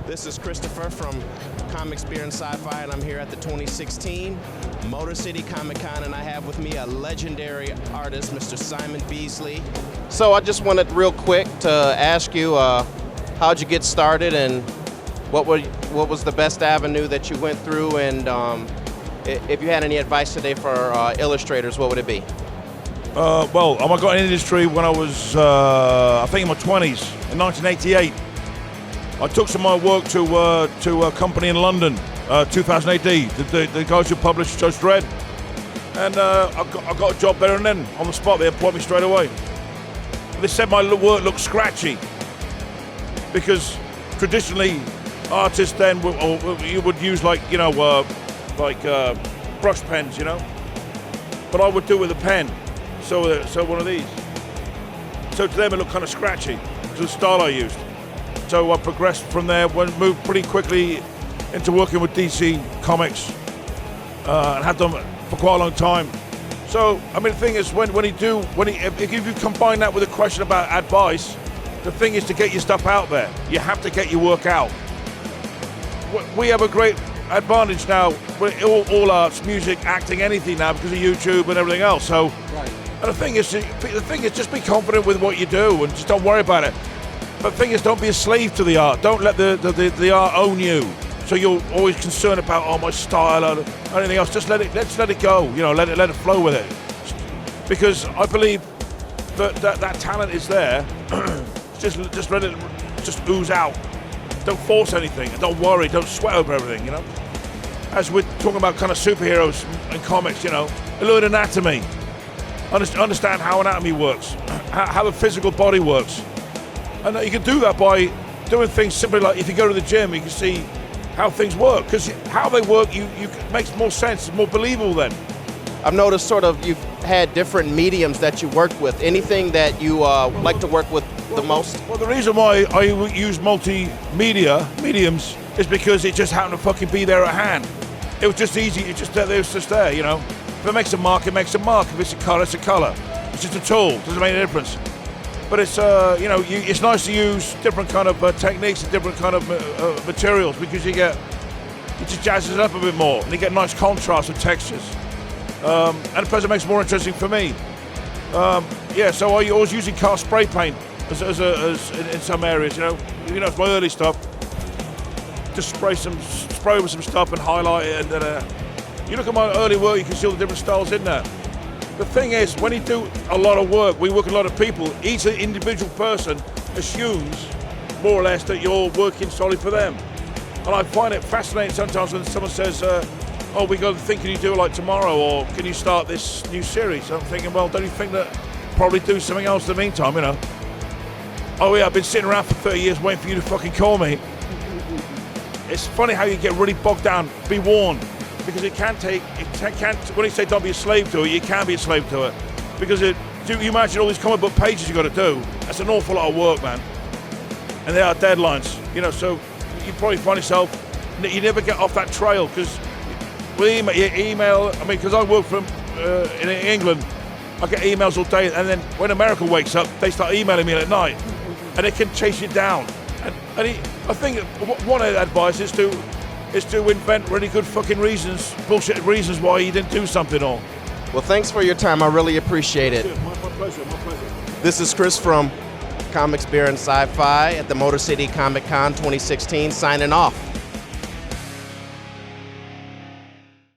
This is Christopher from Comics, Beer, and Sci-Fi, and I'm here at the 2016 Motor City Comic Con, and I have with me a legendary artist, Mr. Simon Bisley. So I just wanted real quick to ask you, how'd you get started, and what was the best avenue that you went through, and if you had any advice today for illustrators, what would it be? Well, I got in the industry when I was, I think in my 20s, in 1988. I took some of my work to a company in London, 2000 AD, the guys who published Dredd. And I got a job there and then, on the spot. They employed me straight away. They said my work looked scratchy, because traditionally, artists then you would use like brush pens, but I would do it with a pen. So one of these. So to them it looked kind of scratchy, to the style I used. So I progressed from there, moved pretty quickly into working with DC Comics, and had done for quite a long time. So I mean, the thing is, if you combine that with a question about advice, the thing is to get your stuff out there. You have to get your work out. We have a great advantage now. All arts, music, acting, anything now because of YouTube and everything else. So, right. And the thing is, just be confident with what you do and just don't worry about it. But the thing is, don't be a slave to the art. Don't let the art own you. So you're always concerned about my style or anything else. Just let it go. Let it flow with it. Because I believe that talent is there. just let it just ooze out. Don't force anything. Don't worry. Don't sweat over everything. As we're talking about kind of superheroes in comics, learn anatomy. Understand how anatomy works, how the physical body works. And you can do that by doing things simply like if you go to the gym, you can see how things work. Because how they work, it makes more sense, it's more believable then. I've noticed you've had different mediums that you work with. Anything that you like to work with the most? Well, the reason why I use multimedia mediums is because it just happened to fucking be there at hand. It was just easy, it was just there, If it makes a mark, it makes a mark. If it's a colour, it's a colour. It's just a tool, doesn't make any difference. But it's, it's nice to use different kind of techniques and different kind of materials because it just jazzes it up a bit more and you get nice contrast and textures. And plus it makes it more interesting for me. So I always using car spray paint as in some areas, it's my early stuff. Just spray with some stuff and highlight it, and then you look at my early work, you can see all the different styles in there. The thing is, when you do a lot of work, we work with a lot of people, each individual person assumes, more or less, that you're working solely for them. And I find it fascinating sometimes when someone says, we got to think, can you do it like tomorrow, or can you start this new series? I'm thinking, well, don't you think that probably do something else in the meantime, Oh yeah, I've been sitting around for 30 years waiting for you to fucking call me. It's funny how you get really bogged down. Be warned, because when you say don't be a slave to it, you can be a slave to it. Because you imagine all these comic book pages you got to do. That's an awful lot of work, man. And there are deadlines, so you probably find yourself, you never get off that trail, because with email, because I work from in England, I get emails all day, and then when America wakes up, they start emailing me at night, and it can chase you down. And I think one advice is to invent really good fucking reasons, bullshit reasons why you didn't do something or. Well, thanks for your time. I really appreciate it. My pleasure. This is Kris from Comics, Beer, and Sci-Fi at the Motor City Comic Con 2016, signing off.